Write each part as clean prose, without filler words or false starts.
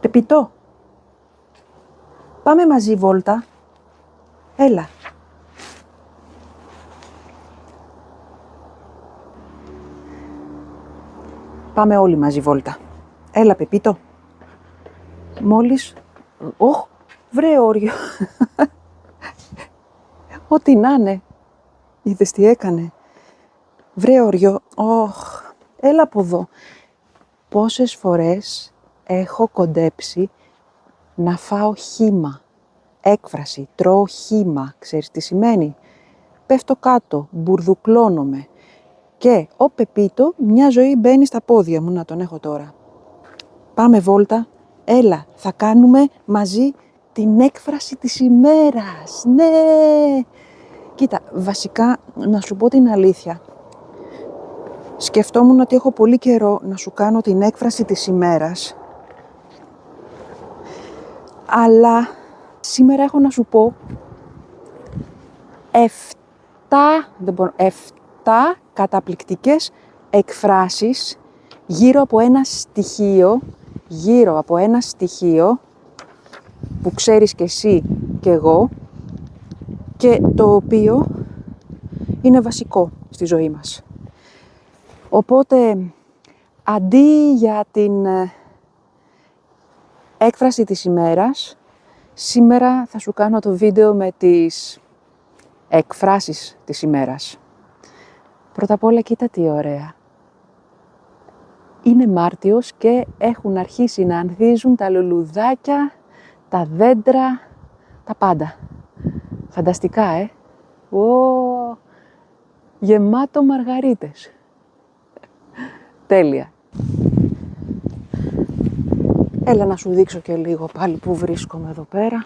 Πεπιτό, πάμε μαζί βόλτα. Έλα. Πάμε όλοι μαζί βόλτα. Έλα, Πεπίτο. Μόλις... Ωχ, βρε όριο. Ό,τι να είναι. Είδες τι έκανε. Βρε όριο. Ωχ, έλα από εδώ. Πόσες φορές έχω κοντέψει να φάω χύμα. Έκφραση, τρώω χύμα. Ξέρεις τι σημαίνει. Πέφτω κάτω, μπουρδουκλώνομαι. Και ο Πεπίτο μια ζωή μπαίνει στα πόδια μου, να τον έχω τώρα. Πάμε βόλτα, έλα, θα κάνουμε μαζί την έκφραση της ημέρας. Ναι! Κοίτα, βασικά, να σου πω την αλήθεια. Σκεφτόμουν ότι έχω πολύ καιρό να σου κάνω την έκφραση της ημέρας. Αλλά σήμερα έχω να σου πω 7 καταπληκτικές εκφράσεις γύρω από ένα στοιχείο που ξέρεις και εσύ και εγώ και το οποίο είναι βασικό στη ζωή μας. Οπότε, αντί για την έκφραση της ημέρας, σήμερα θα σου κάνω το βίντεο με τις εκφράσεις της ημέρας. Πρώτα απ' όλα, κοίτα τι ωραία. Είναι Μάρτιος και έχουν αρχίσει να ανθίζουν τα λουλουδάκια, τα δέντρα, τα πάντα. Φανταστικά, γεμάτο μαργαρίτες. Τέλεια. Έλα να σου δείξω και λίγο πάλι που βρίσκομαι εδώ πέρα.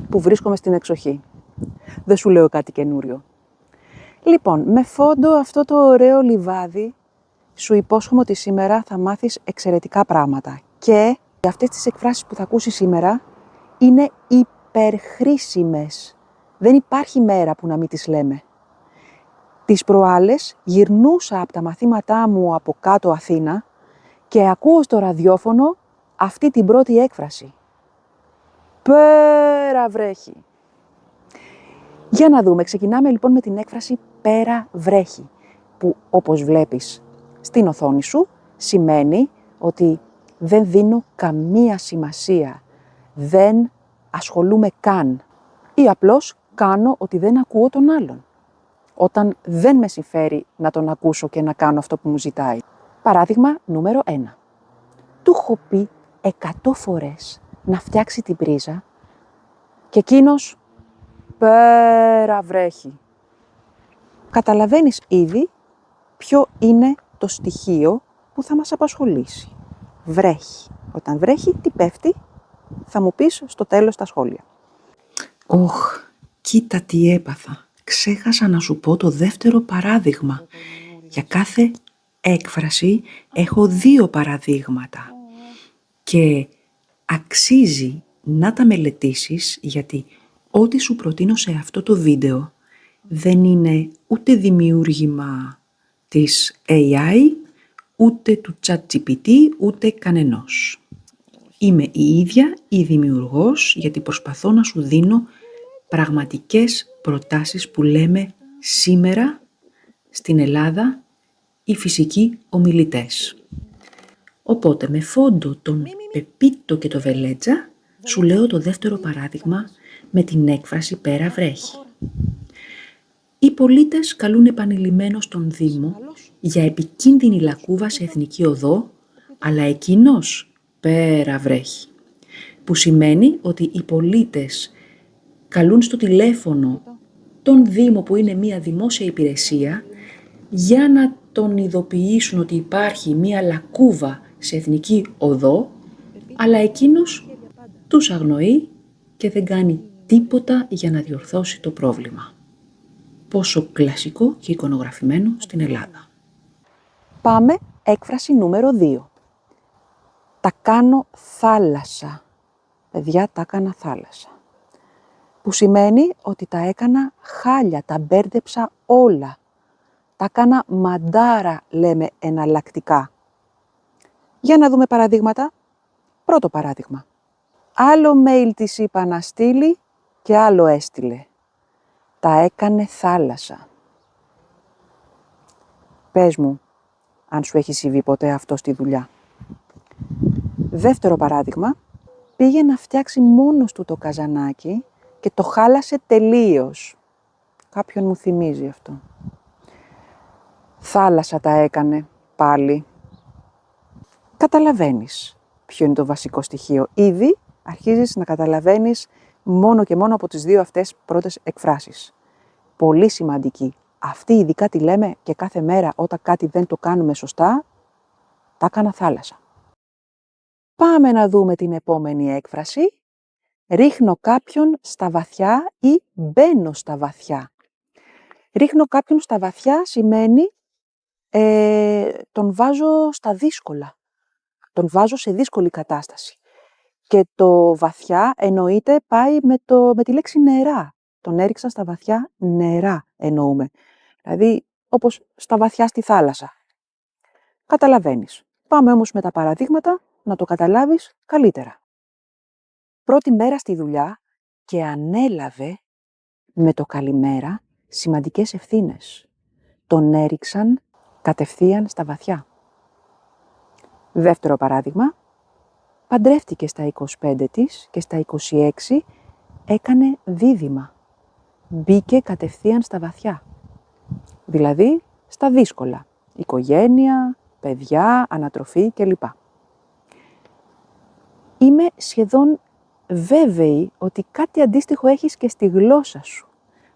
Που βρίσκομαι στην εξοχή. Δεν σου λέω κάτι καινούριο. Λοιπόν, με φόντο αυτό το ωραίο λιβάδι, σου υπόσχομαι ότι σήμερα θα μάθεις εξαιρετικά πράγματα. Και αυτές τις εκφράσεις που θα ακούσεις σήμερα είναι υπερχρήσιμες. Δεν υπάρχει μέρα που να μην τις λέμε. Τις προάλλες γυρνούσα από τα μαθήματά μου από κάτω Αθήνα και ακούω στο ραδιόφωνο αυτή την πρώτη έκφραση. Πέρα βρέχει. Για να δούμε, ξεκινάμε λοιπόν με την έκφραση πέρα βρέχει, που όπως βλέπεις στην οθόνη σου σημαίνει ότι δεν δίνω καμία σημασία, δεν ασχολούμαι καν ή απλώς κάνω ότι δεν ακούω τον άλλον, όταν δεν με συμφέρει να τον ακούσω και να κάνω αυτό που μου ζητάει. Παράδειγμα νούμερο 1. Του έχω πει 100 φορές να φτιάξει την πρίζα και εκείνος πέρα βρέχει. Καταλαβαίνεις ήδη ποιο είναι το στοιχείο που θα μας απασχολήσει. Βρέχει. Όταν βρέχει, τι πέφτει, θα μου πεις στο τέλος τα σχόλια. Κοίτα τι έπαθα. Ξέχασα να σου πω το δεύτερο παράδειγμα. Για κάθε έκφραση έχω 2 παραδείγματα. Και αξίζει να τα μελετήσεις, γιατί ό,τι σου προτείνω σε αυτό το βίντεο δεν είναι ούτε δημιούργημα της AI, ούτε του ChatGPT, ούτε κανενός. Είμαι η ίδια η δημιουργός, γιατί προσπαθώ να σου δίνω πραγματικές προτάσεις που λέμε σήμερα στην Ελλάδα οι φυσικοί ομιλητές. Οπότε με φόντο τον Πεπίτο και το Βελέτζα σου λέω το δεύτερο παράδειγμα με την έκφραση πέρα βρέχει. Οι πολίτες καλούν επανειλημμένως τον Δήμο για επικίνδυνη λακκούβα σε εθνική οδό, αλλά εκείνος πέρα βρέχει. Που σημαίνει ότι οι πολίτες καλούν στο τηλέφωνο τον Δήμο, που είναι μια δημόσια υπηρεσία, για να τον ειδοποιήσουν ότι υπάρχει μια λακκούβα σε εθνική οδό, αλλά εκείνος τους αγνοεί και δεν κάνει τίποτα για να διορθώσει το πρόβλημα. Πόσο κλασικό και εικονογραφημένο στην Ελλάδα. Πάμε έκφραση νούμερο 2. Τα κάνω θάλασσα. Παιδιά, τα έκανα θάλασσα. Που σημαίνει ότι τα έκανα χάλια, τα μπέρδεψα όλα. Τα έκανα μαντάρα, λέμε εναλλακτικά. Για να δούμε παραδείγματα. Πρώτο παράδειγμα. Άλλο mail της είπα να στείλει και άλλο έστειλε. Τα έκανε θάλασσα. Πες μου, αν σου έχει συμβεί ποτέ αυτό στη δουλειά. Δεύτερο παράδειγμα. Πήγε να φτιάξει μόνος του το καζανάκι και το χάλασε τελείως. Κάποιον μου θυμίζει αυτό. Θάλασσα τα έκανε πάλι. Καταλαβαίνεις ποιο είναι το βασικό στοιχείο. Ήδη αρχίζεις να καταλαβαίνεις μόνο και μόνο από τις δύο αυτές πρώτες εκφράσεις. Πολύ σημαντική. Αυτή ειδικά τη λέμε και κάθε μέρα όταν κάτι δεν το κάνουμε σωστά, τα έκανα θάλασσα. Πάμε να δούμε την επόμενη έκφραση. Ρίχνω κάποιον στα βαθιά ή μπαίνω στα βαθιά. Ρίχνω κάποιον στα βαθιά σημαίνει τον βάζω στα δύσκολα. Τον βάζω σε δύσκολη κατάσταση. Και το βαθιά εννοείται πάει με τη λέξη νερά. Τον έριξα στα βαθιά νερά εννοούμε. Δηλαδή όπως στα βαθιά στη θάλασσα. Καταλαβαίνεις. Πάμε όμως με τα παραδείγματα να το καταλάβεις καλύτερα. Πρώτη μέρα στη δουλειά και ανέλαβε με το καλημέρα σημαντικές ευθύνες. Τον έριξαν κατευθείαν στα βαθιά. Δεύτερο παράδειγμα. Παντρεύτηκε στα 25 της και στα 26 έκανε δίδυμα. Μπήκε κατευθείαν στα βαθιά. Δηλαδή στα δύσκολα. Οικογένεια, παιδιά, ανατροφή κλπ. Είμαι σχεδόν βέβαιη ότι κάτι αντίστοιχο έχεις και στη γλώσσα σου.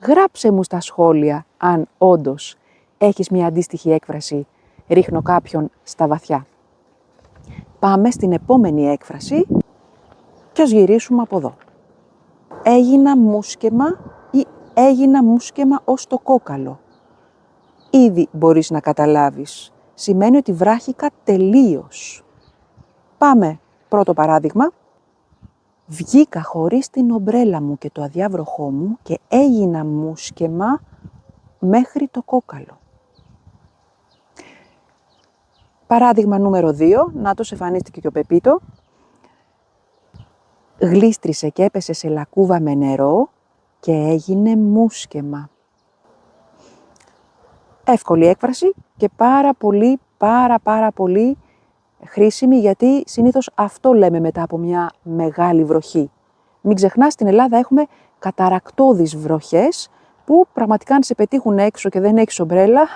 Γράψε μου στα σχόλια αν όντως έχεις μια αντίστοιχη έκφραση «ρίχνω κάποιον στα βαθιά». Πάμε στην επόμενη έκφραση και ας γυρίσουμε από εδώ. Έγινα μουσκεμα ή έγινα μουσκεμα ως το κόκαλο. Ήδη μπορείς να καταλάβεις. Σημαίνει ότι βράχηκα τελείως. Πάμε. Πρώτο παράδειγμα. Βγήκα χωρίς την ομπρέλα μου και το αδιάβροχό μου και έγινα μουσκεμα μέχρι το κόκαλο. Παράδειγμα νούμερο 2. Νάτος εμφανίστηκε και ο Πεπίτο. Γλίστρισε και έπεσε σε λακκούβα με νερό και έγινε μουσκεμα. Εύκολη έκφραση και πάρα πολύ χρήσιμη γιατί συνήθως αυτό λέμε μετά από μια μεγάλη βροχή. Μην ξεχνάς, στην Ελλάδα έχουμε καταρακτώδεις βροχές που πραγματικά αν σε πετύχουν έξω και δεν έχεις ομπρέλα,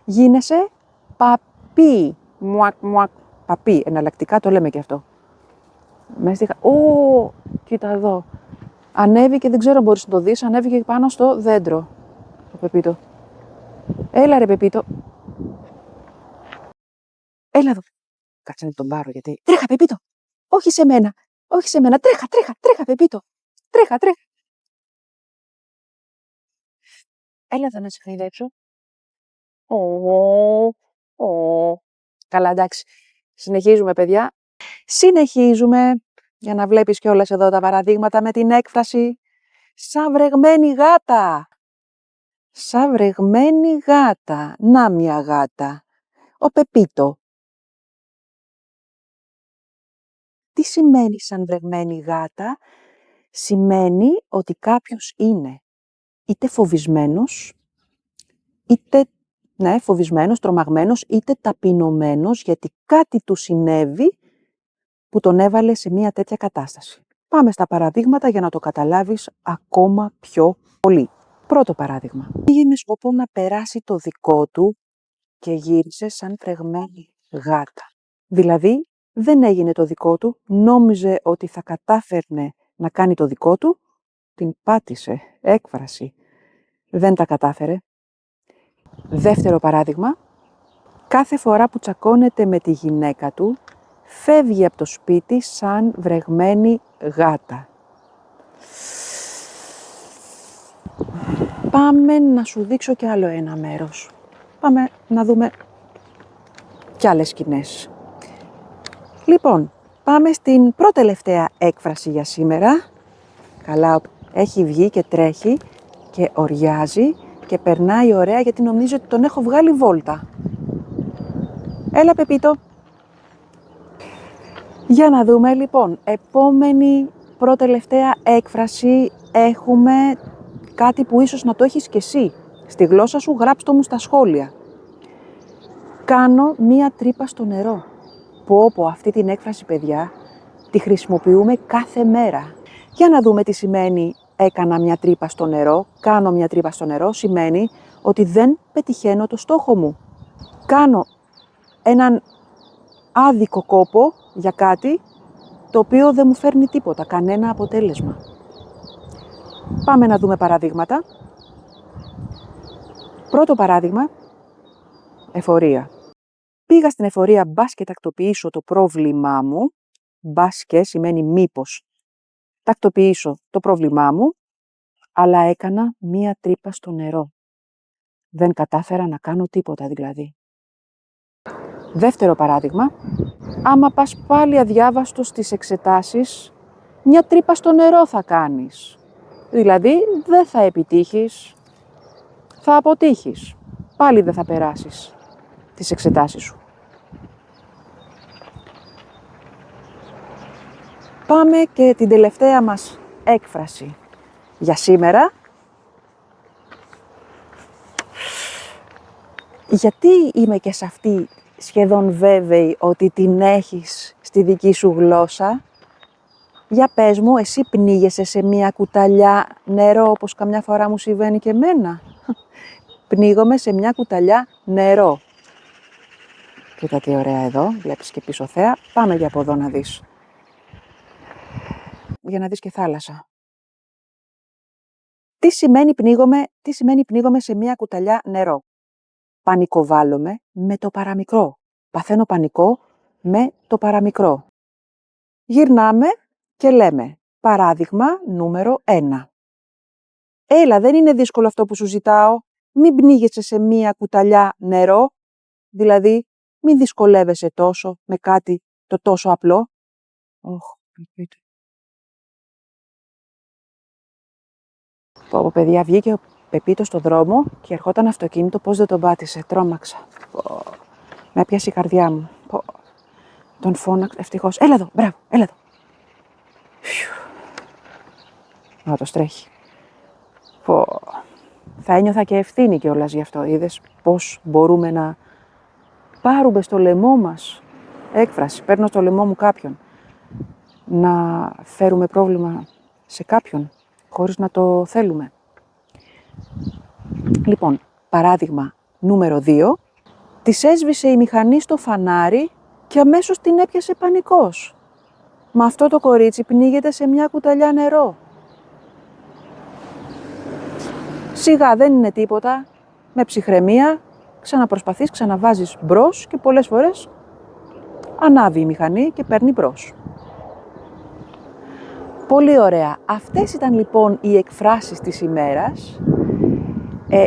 γίνεσαι παπί. Παπί, εναλλακτικά το λέμε και αυτό. Κοίτα εδώ. Ανέβηκε, δεν ξέρω αν μπορείς να το δεις, ανέβηκε πάνω στο δέντρο. Το Πεπίτο. Έλα ρε Πεπίτο. Έλα εδώ. Κάτσε να τον πάρω γιατί... Τρέχα Πεπίτο. Όχι σε μένα. Όχι σε μένα. Τρέχα Πεπίτο. Τρέχα. Έλα εδώ να σε χαϊδέψω. Καλά, εντάξει. Συνεχίζουμε, παιδιά. Συνεχίζουμε για να βλέπεις κιόλας εδώ τα παραδείγματα με την έκφραση «σαν βρεγμένη γάτα». Σαν βρεγμένη γάτα. Να μια γάτα. Ο Πεπίτο. Τι σημαίνει σαν βρεγμένη γάτα? Σημαίνει ότι κάποιος είναι είτε φοβισμένος, φοβισμένος, τρομαγμένος, είτε ταπεινωμένος γιατί κάτι του συνέβη που τον έβαλε σε μια τέτοια κατάσταση. Πάμε στα παραδείγματα για να το καταλάβεις ακόμα πιο πολύ. Πρώτο παράδειγμα. Πήγε με σκοπό να περάσει το δικό του και γύρισε σαν βρεγμένη γάτα. Δηλαδή, δεν έγινε το δικό του, νόμιζε ότι θα κατάφερνε να κάνει το δικό του, την πάτησε, έκφραση. Δεν τα κατάφερε. Δεύτερο παράδειγμα. Κάθε φορά που τσακώνεται με τη γυναίκα του, φεύγει από το σπίτι σαν βρεγμένη γάτα. Πάμε να σου δείξω κι άλλο ένα μέρος. Πάμε να δούμε κι άλλες σκηνές. Λοιπόν, πάμε στην πρώτη τελευταία έκφραση για σήμερα. Καλά, έχει βγει και τρέχει και οριάζει και περνάει ωραία γιατί νομίζω ότι τον έχω βγάλει βόλτα. Έλα Πεπίτο. Για να δούμε λοιπόν, επόμενη προτελευταία έκφραση έχουμε κάτι που ίσως να το έχεις και εσύ. Στη γλώσσα σου γράψ' το μου στα σχόλια. Κάνω μία τρύπα στο νερό. Πω αυτή την έκφραση, παιδιά, τη χρησιμοποιούμε κάθε μέρα. Για να δούμε τι σημαίνει έκανα μια τρύπα στο νερό. Κάνω μια τρύπα στο νερό σημαίνει ότι δεν πετυχαίνω το στόχο μου. Κάνω έναν άδικο κόπο για κάτι το οποίο δεν μου φέρνει τίποτα, κανένα αποτέλεσμα. Πάμε να δούμε παραδείγματα. Πρώτο παράδειγμα, εφορία. Πήγα στην εφορία μπας και τακτοποιήσω το πρόβλημά μου. Μπας και σημαίνει μήπως τακτοποιήσω το πρόβλημά μου, αλλά έκανα μία τρύπα στο νερό. Δεν κατάφερα να κάνω τίποτα δηλαδή. Δεύτερο παράδειγμα, άμα πας πάλι αδιάβαστος στις εξετάσεις, μια τρύπα στο νερό θα κάνεις. Δηλαδή δεν θα επιτύχεις, θα αποτύχεις. Πάλι δεν θα περάσεις τις εξετάσεις σου. Πάμε και την τελευταία μας έκφραση για σήμερα. Γιατί είμαι και σε αυτή σχεδόν βέβαιη ότι την έχεις στη δική σου γλώσσα? Για πες μου, εσύ πνίγεσαι σε μία κουταλιά νερό όπως καμιά φορά μου συμβαίνει και εμένα? Πνίγομαι σε μια κουταλιά νερό. Κοίτα τι ωραία εδώ, βλέπεις και πίσω θέα. Πάμε για από εδώ να δεις. Για να δεις και θάλασσα. Τι σημαίνει πνίγομαι σε μια κουταλιά νερό? Πανικοβάλλομαι με το παραμικρό. Παθαίνω πανικό με το παραμικρό. Γυρνάμε και λέμε παράδειγμα νούμερο 1. Έλα, δεν είναι δύσκολο αυτό που σου ζητάω. Μην πνίγεσαι σε μία κουταλιά νερό. Δηλαδή, μην δυσκολεύεσαι τόσο με κάτι το τόσο απλό. Πω, παιδιά, βγήκε ο Πεπίτος στο δρόμο και ερχόταν αυτοκίνητο, πώς δεν τον πάτησε, τρόμαξα. Με έπιασε η καρδιά μου. Τον φώναξα, ευτυχώς. Έλα εδώ, μπράβο, έλα εδώ. Να το στρέχει. Θα ένιωθα και ευθύνη κιόλας γι' αυτό. Είδες πώς μπορούμε να πάρουμε στο λαιμό μας έκφραση. Παίρνω στο λαιμό μου κάποιον. Να φέρουμε πρόβλημα σε κάποιον, χωρίς να το θέλουμε. Λοιπόν, παράδειγμα νούμερο 2. Της έσβησε η μηχανή στο φανάρι και αμέσως την έπιασε πανικός. Μα αυτό το κορίτσι πνίγεται σε μια κουταλιά νερό. Σιγά, δεν είναι τίποτα. Με ψυχραιμία, ξαναπροσπαθείς, ξαναβάζεις μπρος και πολλές φορές ανάβει η μηχανή και παίρνει μπρος. Πολύ ωραία. Αυτές ήταν λοιπόν οι εκφράσεις της ημέρας.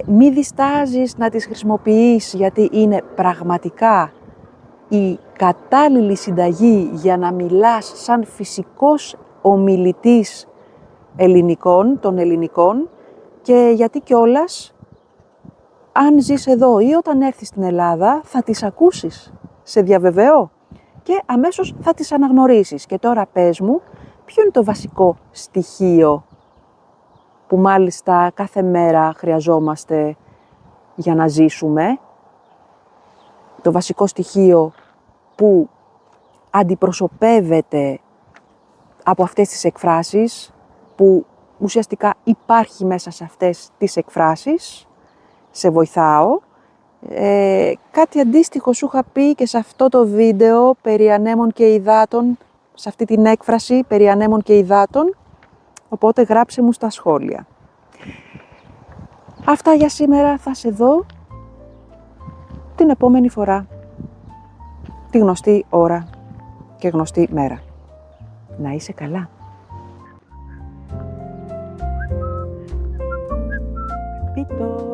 Μη διστάζεις να τις χρησιμοποιείς, γιατί είναι πραγματικά η κατάλληλη συνταγή για να μιλάς σαν φυσικός ομιλητής των ελληνικών, και γιατί κιόλας αν ζεις εδώ ή όταν έρθεις στην Ελλάδα θα τις ακούσεις, σε διαβεβαιώ, και αμέσως θα τις αναγνωρίσεις. Και τώρα πες μου, ποιο είναι το βασικό στοιχείο που μάλιστα κάθε μέρα χρειαζόμαστε για να ζήσουμε? Το βασικό στοιχείο που αντιπροσωπεύεται από αυτές τις εκφράσεις, που ουσιαστικά υπάρχει μέσα σε αυτές τις εκφράσεις. Σε βοηθάω. Κάτι αντίστοιχο σου είχα πει και σε αυτό το βίντεο περί ανέμων και υδάτων, σε αυτή την έκφραση περί ανέμων και υδάτων, οπότε γράψε μου στα σχόλια. Αυτά για σήμερα, θα σε δω την επόμενη φορά, τη γνωστή ώρα και γνωστή μέρα. Να είσαι καλά. Πίτο.